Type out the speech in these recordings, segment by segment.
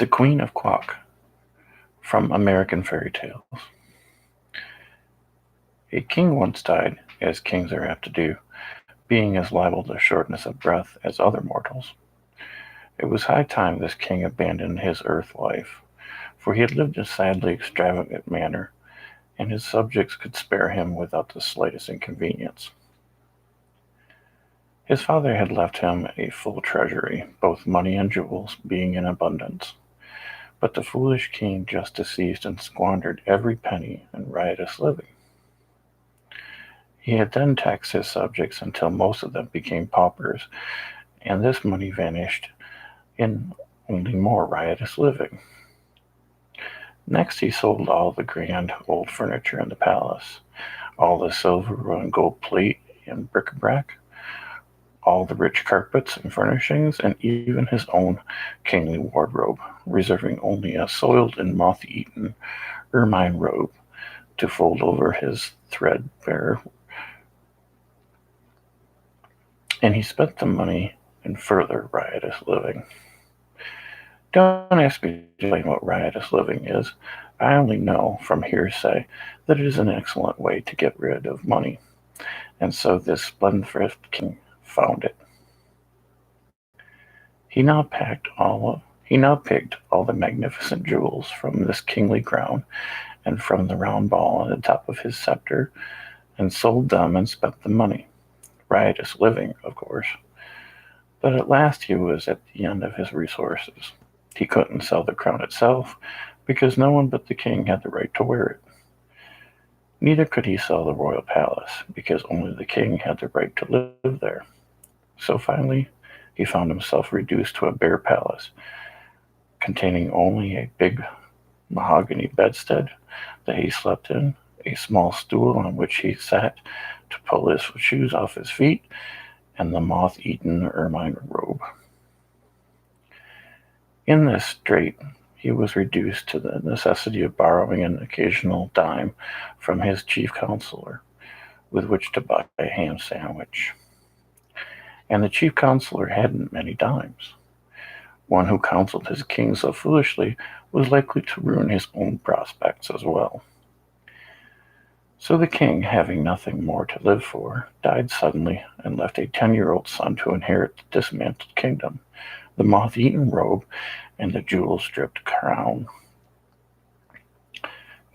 The Queen of Quok, from American Fairy Tales. A king once died, as kings are apt to do, being as liable to shortness of breath as other mortals. It was high time this king abandoned his earth life, for he had lived a sadly extravagant manner, and his subjects could spare him without the slightest inconvenience. His father had left him a full treasury, both money and jewels being in abundance. But the foolish king just seized and squandered every penny in riotous living. He had then taxed his subjects until most of them became paupers, and this money vanished in only more riotous living. Next he sold all the grand old furniture in the palace, all the silver and gold plate and bric-a-brac, all the rich carpets and furnishings, and even his own kingly wardrobe, reserving only a soiled and moth-eaten ermine robe to fold over his threadbare. And he spent the money in further riotous living. Don't ask me to explain what riotous living is. I only know from hearsay that it is an excellent way to get rid of money, and so this spendthrift king found it. He now picked all the magnificent jewels from this kingly crown and from the round ball on the top of his scepter, and sold them and spent the money. Riotous living, of course. But at last he was at the end of his resources. He couldn't sell the crown itself, because no one but the king had the right to wear it. Neither could he sell the royal palace, because only the king had the right to live there. So finally, he found himself reduced to a bare palace, containing only a big mahogany bedstead that he slept in, a small stool on which he sat to pull his shoes off his feet, and the moth-eaten ermine robe. In this strait, he was reduced to the necessity of borrowing an occasional dime from his chief counselor, with which to buy a ham sandwich. And the chief counselor hadn't many dimes. One who counseled his king so foolishly was likely to ruin his own prospects as well. So the king, having nothing more to live for, died suddenly and left a 10-year-old son to inherit the dismantled kingdom, the moth-eaten robe, and the jewel-stripped crown.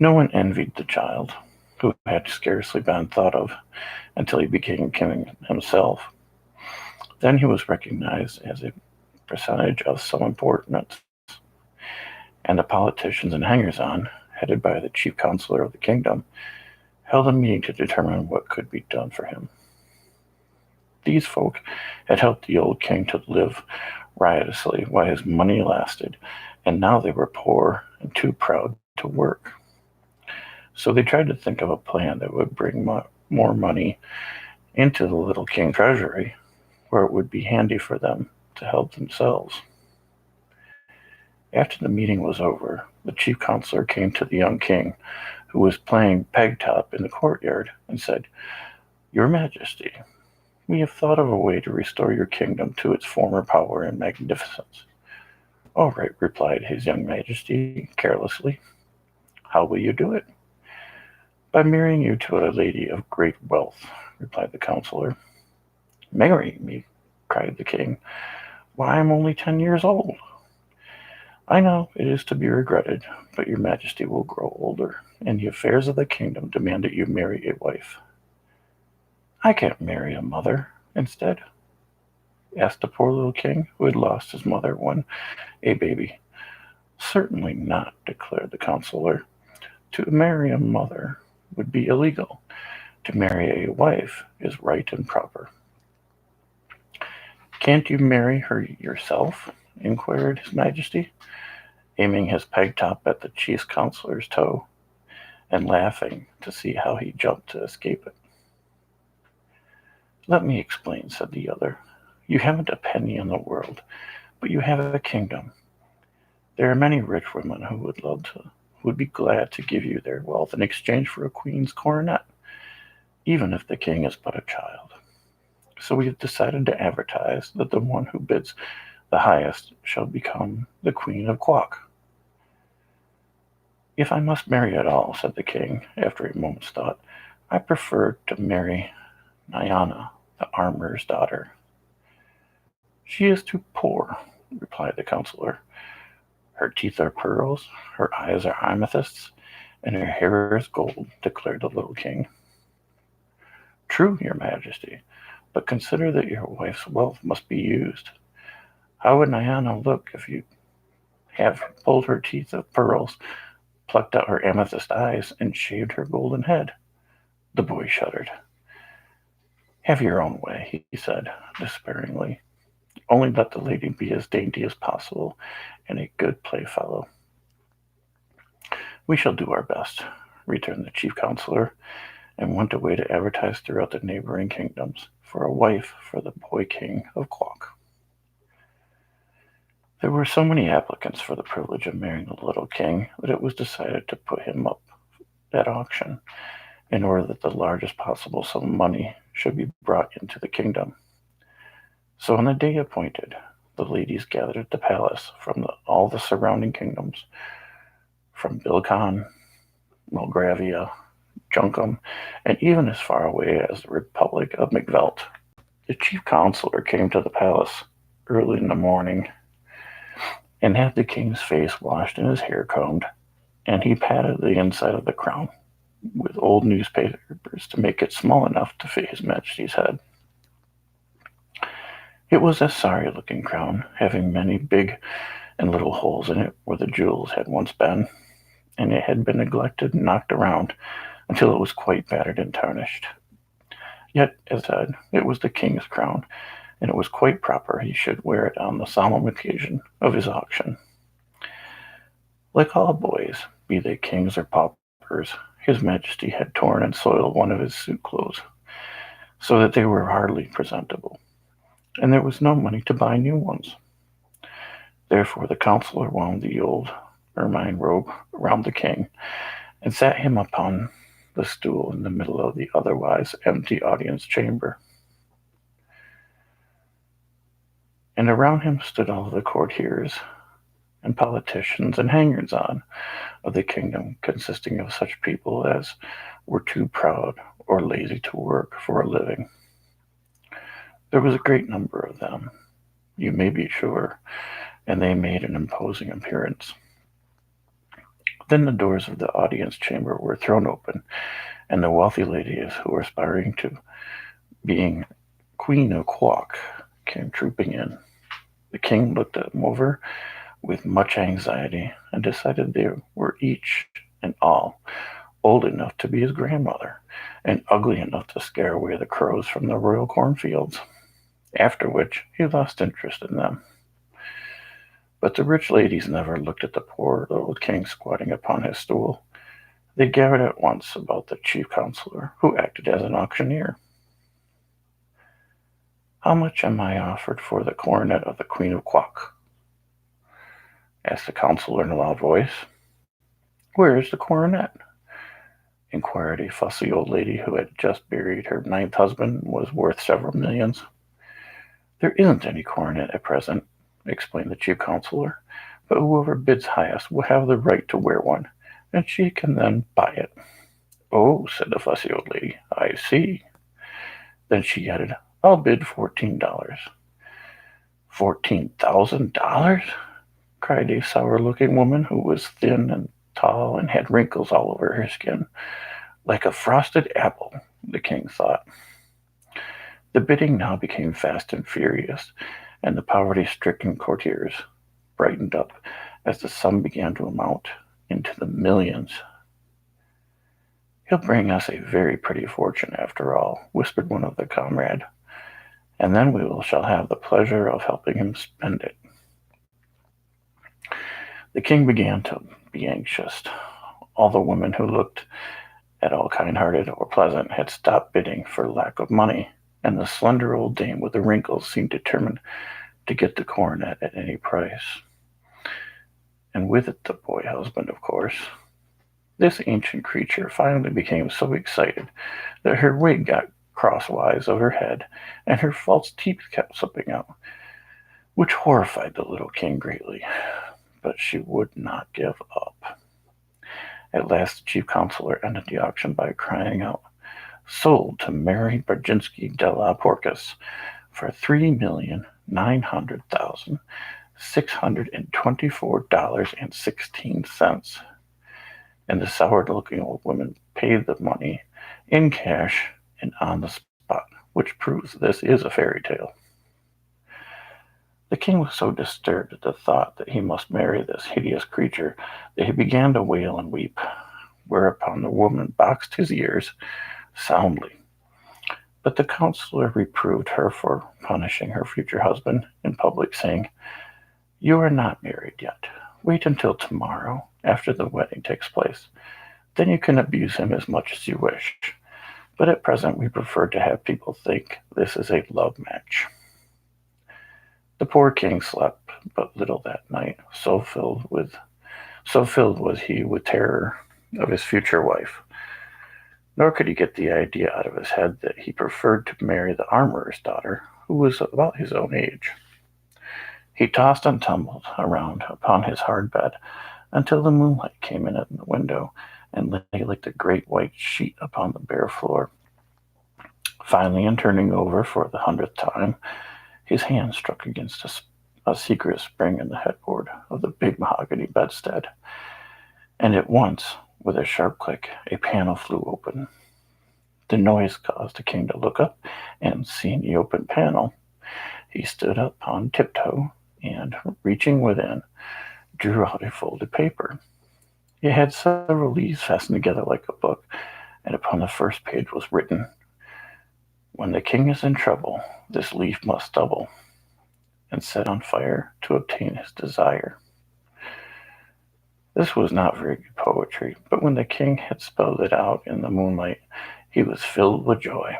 No one envied the child, who had scarcely been thought of until he became king himself. Then he was recognized as a personage of some importance, and the politicians and hangers-on, headed by the chief counselor of the kingdom, held a meeting to determine what could be done for him. These folk had helped the old king to live riotously while his money lasted, and now they were poor and too proud to work. So they tried to think of a plan that would bring more money into the little king treasury, where it would be handy for them to help themselves. After the meeting was over, the chief counselor came to the young king, who was playing peg-top in the courtyard, and said, "Your Majesty, we have thought of a way to restore your kingdom to its former power and magnificence." "All right," replied his young Majesty carelessly. "How will you do it?" "By marrying you to a lady of great wealth," replied the counselor. "Marry me?" cried the king. "Why, I am only 10 years old." "I know it is to be regretted, but your Majesty will grow older, and the affairs of the kingdom demand that you marry a wife." "I can't marry a mother instead?" asked the poor little king, who had lost his mother when a baby. "Certainly not," declared the counselor. "To marry a mother would be illegal. To marry a wife is right and proper." "Can't you marry her yourself?" inquired his Majesty, aiming his peg-top at the chief counselor's toe, and laughing to see how he jumped to escape it. "Let me explain," said the other. "You haven't a penny in the world, but you have a kingdom. There are many rich women who would be glad to give you their wealth in exchange for a queen's coronet, even if the king is but a child. So we have decided to advertise that the one who bids The highest shall become the Queen of Quok. If I must marry at all, said the king, after a moment's thought, I prefer to marry Nyana, the armorer's daughter. She is too poor, replied the counselor. Her teeth are pearls, her eyes are amethysts, and her hair is gold, declared the little king. True, your majesty, but consider that your wife's wealth must be used. How would Nyana look if you have pulled her teeth of pearls, plucked out her amethyst eyes, and shaved her golden head? The boy shuddered. Have your own way, he said, despairingly. Only let the lady be as dainty as possible, and a good playfellow. We shall do our best, returned the chief counselor, and went away to advertise throughout the neighboring kingdoms for a wife for the boy king of Quok. There were so many applicants for the privilege of marrying the little king that it was decided to put him up at auction, in order that the largest possible sum of money should be brought into the kingdom. So on the day appointed, the ladies gathered at the palace from all the surrounding kingdoms, from Bilkan, Mulgravia, Junkum, and even as far away as the Republic of McVelt. The chief counselor came to the palace early in the morning and had the king's face washed and his hair combed, and he patted the inside of the crown with old newspapers to make it small enough to fit his majesty's head. It was a sorry-looking crown, having many big and little holes in it where the jewels had once been, and it had been neglected and knocked around until it was quite battered and tarnished. Yet, as I said, it was the king's crown, and it was quite proper he should wear it on the solemn occasion of his auction. Like all boys, be they kings or paupers, his majesty had torn and soiled one of his suit clothes, so that they were hardly presentable, and there was no money to buy new ones. Therefore the counselor wound the old ermine robe around the king, and sat him upon the stool in the middle of the otherwise empty audience chamber. And around him stood all the courtiers and politicians and hangers-on of the kingdom, consisting of such people as were too proud or lazy to work for a living. There was a great number of them, you may be sure, and they made an imposing appearance. Then the doors of the audience chamber were thrown open, and the wealthy ladies who were aspiring to being Queen of Quok came trooping in. The king looked them over with much anxiety and decided they were each and all old enough to be his grandmother and ugly enough to scare away the crows from the royal cornfields, after which he lost interest in them. But the rich ladies never looked at the poor little king squatting upon his stool. They gathered at once about the chief counselor, who acted as an auctioneer. How much am I offered for the coronet of the Queen of Quok? Asked the counselor in a loud voice. Where is the coronet? Inquired a fussy old lady who had just buried her 9th husband and was worth several millions. There isn't any coronet at present, explained the chief counselor, but whoever bids highest will have the right to wear one, and she can then buy it. Oh, said the fussy old lady, I see. Then she added, I'll bid $14. $14,000? Cried a sour-looking woman who was thin and tall and had wrinkles all over her skin. Like a frosted apple, the king thought. The bidding now became fast and furious, and the poverty-stricken courtiers brightened up as the sum began to amount into the millions. He'll bring us a very pretty fortune after all, whispered one of the comrades, and then we shall have the pleasure of helping him spend it. The king began to be anxious. All the women who looked at all kind-hearted or pleasant had stopped bidding for lack of money, and the slender old dame with the wrinkles seemed determined to get the coronet at any price. And with it the boy husband, of course. This ancient creature finally became so excited that her wig got crosswise of her head, and her false teeth kept slipping out. which horrified the little king greatly, but she would not give up. At last the chief counselor ended the auction by crying out, "Sold to Mary Brzezinski de la Porcus for $3,900,624.16. And the soured-looking old woman paid the money in cash and on the spot, which proves this is a fairy tale. The king was so disturbed at the thought that he must marry this hideous creature that he began to wail and weep, whereupon the woman boxed his ears soundly. But the counselor reproved her for punishing her future husband in public, saying, "You are not married yet. Wait until tomorrow, after the wedding takes place. Then you can abuse him as much as you wish. But at present we prefer to have people think this is a love match." The poor king slept but little that night, so filled was he with terror of his future wife. Nor could he get the idea out of his head that he preferred to marry the armorer's daughter, who was about his own age. He tossed and tumbled around upon his hard bed until the moonlight came in at the window and lay like a great white sheet upon the bare floor. Finally, in turning over for the 100th time, his hand struck against a secret spring in the headboard of the big mahogany bedstead, and at once, with a sharp click, a panel flew open. The noise caused the king to look up, and seeing the open panel, he stood up on tiptoe and, reaching within, drew out a folded paper. It had several leaves fastened together like a book, and upon the first page was written, "When the king is in trouble, this leaf must double, and set on fire to obtain his desire." This was not very good poetry, but when the king had spelled it out in the moonlight, he was filled with joy.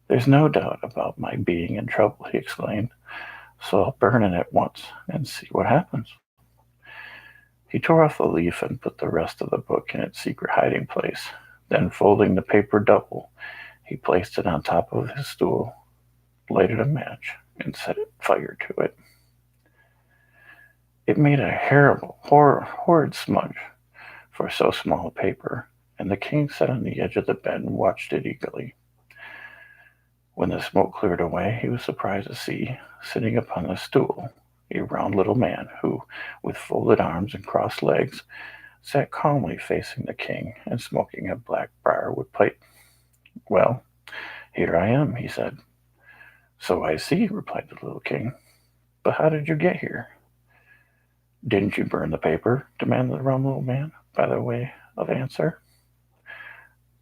"There's no doubt about my being in trouble," he exclaimed, "so I'll burn it at once and see what happens." He tore off the leaf and put the rest of the book in its secret hiding place. Then, folding the paper double, he placed it on top of his stool, lighted a match, and set fire to it. It made a horrid smudge for so small a paper, and the king sat on the edge of the bed and watched it eagerly. When the smoke cleared away, he was surprised to see, sitting upon a stool, a round little man who, with folded arms and crossed legs, sat calmly facing the king and smoking a black briarwood pipe. "Well, here I am," he said. "So I see," replied the little king. "But how did you get here?" "Didn't you burn the paper?" demanded the round little man, by the way of answer.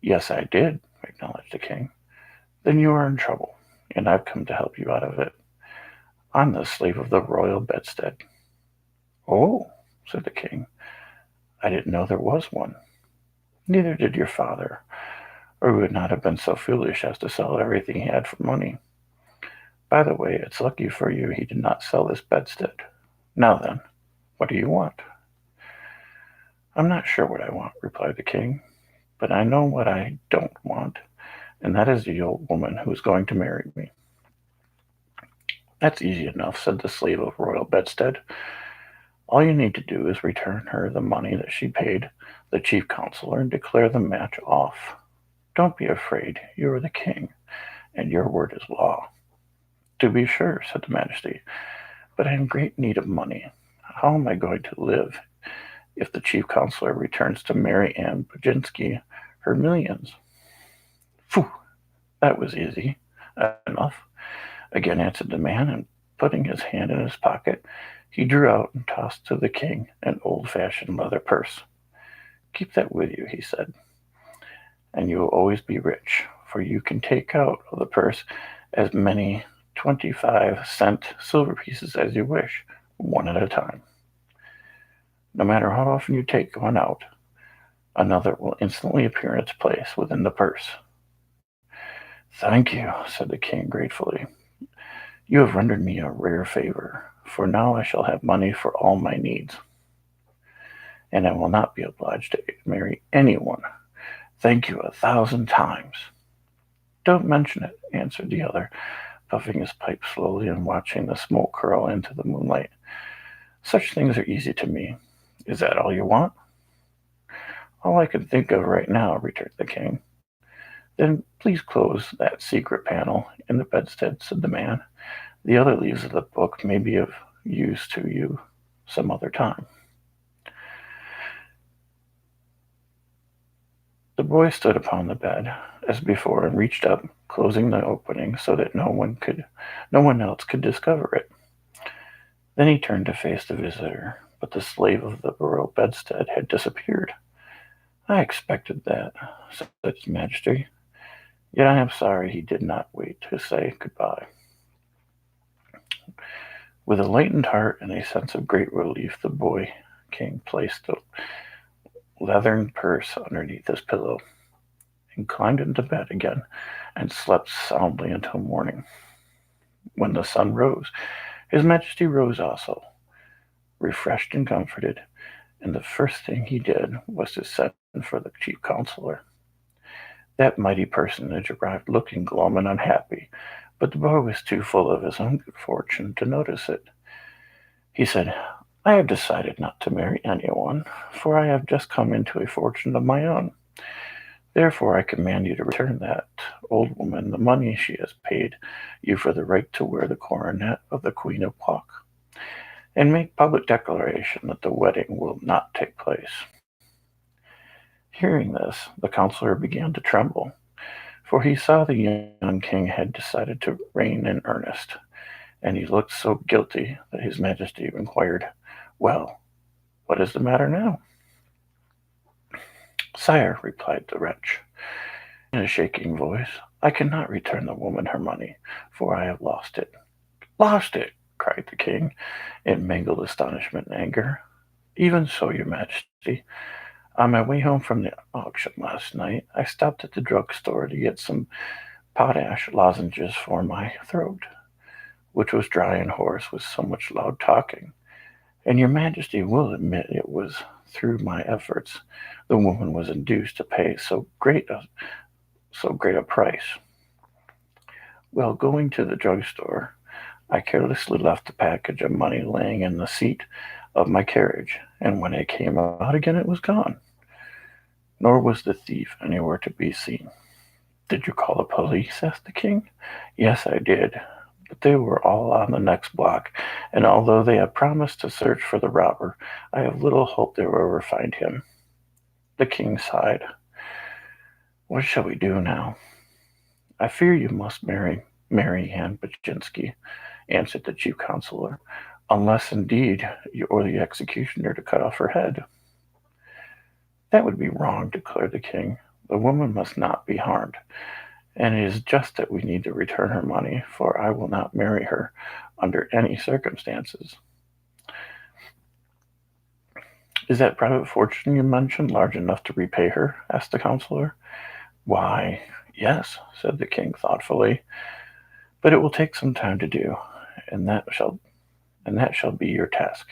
"Yes, I did," acknowledged the king. "Then you are in trouble, and I've come to help you out of it. I'm the slave of the royal bedstead." "Oh," said the king, "I didn't know there was one." "Neither did your father, or he would not have been so foolish as to sell everything he had for money. By the way, it's lucky for you he did not sell this bedstead. Now then, what do you want?" "I'm not sure what I want," replied the king, "but I know what I don't want, and that is the old woman who is going to marry me." "That's easy enough," said the slave of royal bedstead. "All you need to do is return her the money that she paid the chief counselor and declare the match off. Don't be afraid, you are the king, and your word is law." "To be sure," said the majesty, "but I am in great need of money. How am I going to live if the chief counselor returns to Mary Ann Brzezinski her millions?" "Phew, that was easy enough," again answered the man, and putting his hand in his pocket, he drew out and tossed to the king an old-fashioned leather purse. "Keep that with you," he said, "and you will always be rich, for you can take out of the purse as many 25-cent silver pieces as you wish, one at a time. No matter how often you take one out, another will instantly appear in its place within the purse." "Thank you," said the king gratefully. "You have rendered me a rare favor, for now I shall have money for all my needs, and I will not be obliged to marry anyone. Thank you 1,000 times." "Don't mention it," answered the other, puffing his pipe slowly and watching the smoke curl into the moonlight. Such things are easy to me. Is that all you want? All I can think of right now, returned the king. Then please close that secret panel in the bedstead, said the man. The other leaves of the book may be of use to you some other time. The boy stood upon the bed as before and reached up, closing the opening so that no one else could discover it. Then he turned to face the visitor, but the slave of the royal bedstead had disappeared. I expected that, said his majesty, yet I am sorry he did not wait to say goodbye. With a lightened heart and a sense of great relief, the boy king placed the leathern purse underneath his pillow, and climbed into bed again, and slept soundly until morning. When the sun rose, his majesty rose also, refreshed and comforted, and the first thing he did was to send for the chief counselor. That mighty personage arrived looking glum and unhappy, but the boy was too full of his own good fortune to notice it. He said, I have decided not to marry anyone, for I have just come into a fortune of my own. Therefore I command you to return that old woman the money she has paid you for the right to wear the coronet of the Queen of Quok, and make public declaration that the wedding will not take place. Hearing this, the counselor began to tremble, for he saw the young king had decided to reign in earnest, and he looked so guilty that his majesty inquired, Well, what is the matter now? Sire, replied the wretch, in a shaking voice, I cannot return the woman her money, for I have lost it. Lost it! Cried the king, in mingled astonishment and anger. Even so, your majesty. On my way home from the auction last night, I stopped at the drugstore to get some potash lozenges for my throat, which was dry and hoarse with so much loud talking. And your majesty will admit it was through my efforts the woman was induced to pay so great a price. Well, going to the drugstore, I carelessly left the package of money laying in the seat of my carriage, and when I came out again it was gone. Nor was the thief anywhere to be seen. Did you call the police? Asked the king. Yes, I did, but they were all on the next block, and although they have promised to search for the robber, I have little hope they will ever find him. The king sighed. What shall we do now? I fear you must marry Anne Baczynski, answered the chief counselor, unless indeed you order the executioner to cut off her head. That would be wrong, declared the king. The woman must not be harmed, and it is just that we need to return her money, for I will not marry her under any circumstances. Is that private fortune you mentioned large enough to repay her? Asked the counselor. Why, yes, said the king thoughtfully, but it will take some time to do, and that shall be your task.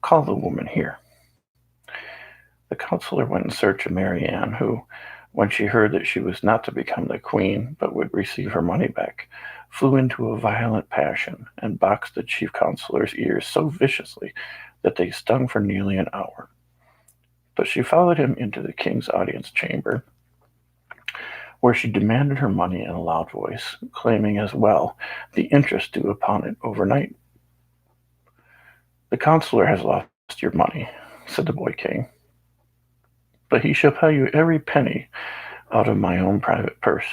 Call the woman here. The counselor went in search of Mary Ann, who, when she heard that she was not to become the queen, but would receive her money back, flew into a violent passion, and boxed the chief counselor's ears so viciously that they stung for nearly an hour. But she followed him into the king's audience chamber, where she demanded her money in a loud voice, claiming as well the interest due upon it overnight. The counselor has lost your money, said the boy king, but he shall pay you every penny out of my own private purse.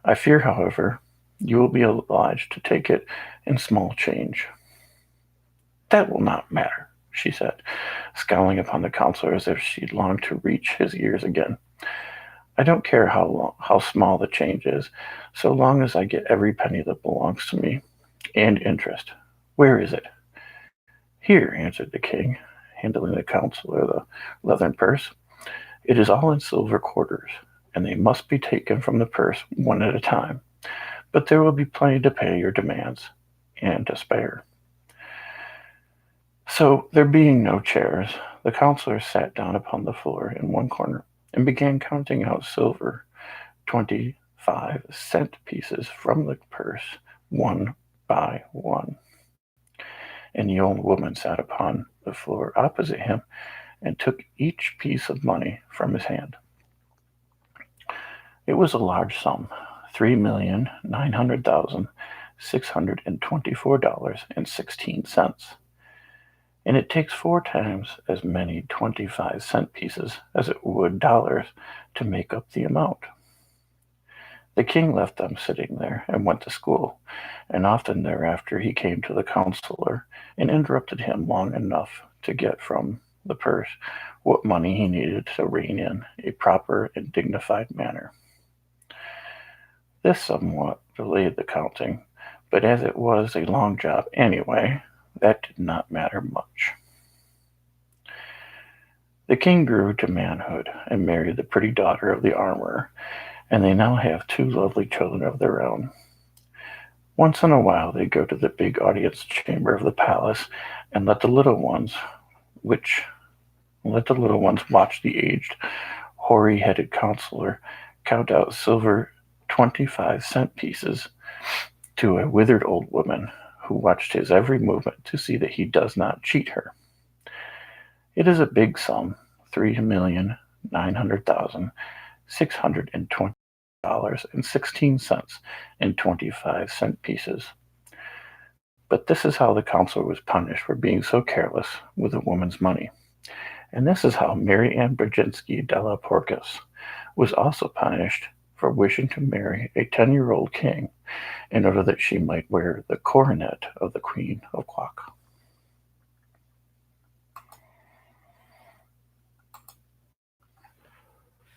I fear, however, you will be obliged to take it in small change. That will not matter, she said, scowling upon the counselor as if she longed to reach his ears again. I don't care how small the change is, so long as I get every penny that belongs to me, and interest. Where is it? Here, answered the king, handing the counselor the leathern purse. It is all in silver quarters, and they must be taken from the purse one at a time. But there will be plenty to pay your demands, and to spare. So, there being no chairs, the counselor sat down upon the floor in one corner, and began counting out silver 25-cent pieces from the purse one by one. And the old woman sat upon the floor opposite him and took each piece of money from his hand. It was a large sum, $3,900,624.16. And it takes 4 times as many 25-cent pieces as it would dollars to make up the amount. The king left them sitting there and went to school, and often thereafter he came to the counselor and interrupted him long enough to get from the purse what money he needed to rein in a proper and dignified manner. This somewhat delayed the counting, but as it was a long job anyway, that did not matter much. The king grew to manhood and married the pretty daughter of the armorer, and they now have 2 lovely children of their own. Once in a while they go to the big audience chamber of the palace and let the little ones watch the aged, hoary-headed counselor count out silver 25-cent pieces to a withered old woman who watched his every movement to see that he does not cheat her. It is a big sum, $3,900,620.16 in 25-cent pieces. But this is how the counselor was punished for being so careless with a woman's money. And this is how Mary Ann Brzezinski della Porcus was also punished for wishing to marry a 10-year-old king in order that she might wear the coronet of the Queen of Quok.